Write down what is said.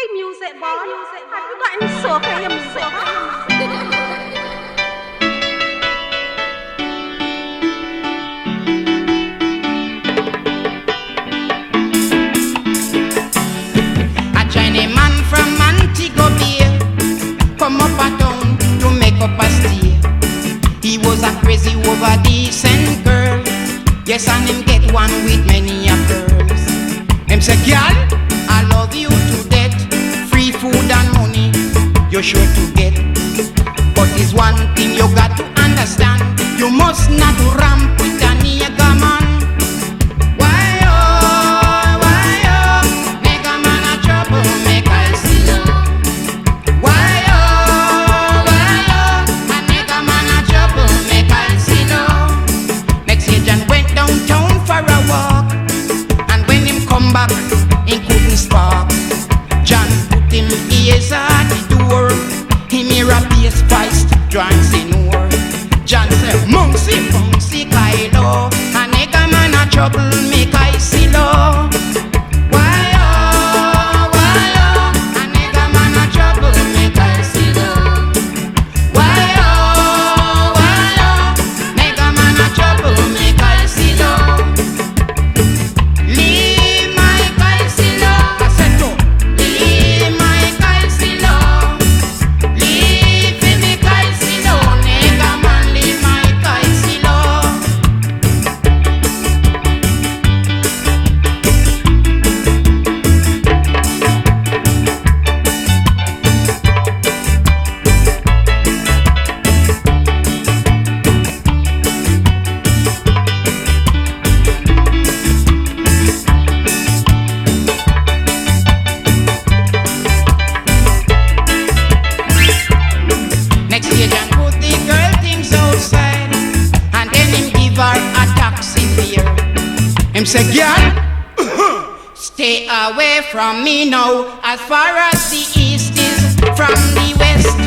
Play music, boy. Have you got any soca in your music? A Chinese man from Montego Bay come up a town to make up a stay. He was a crazy over decent girl. Yes, and him get one with many a girls. Him say, girl, I love you to death. Free food and money, you're sure to get. But there's one thing you got to understand. You must not ramp with a nigga man. He couldn't spark. John put him ears at the door. He hear a bass voice dancing over. John said, Muncie, Muncie, Kylo. A nigga man a trouble, make I see low. Why oh, a nigga man a trouble, make I see low. Why oh, nigga man a trouble, make I see low. Next year, John put the girl things outside, and then him give her a taxi fare. Him say, girl, stay away from me now. As far as the east is from the west,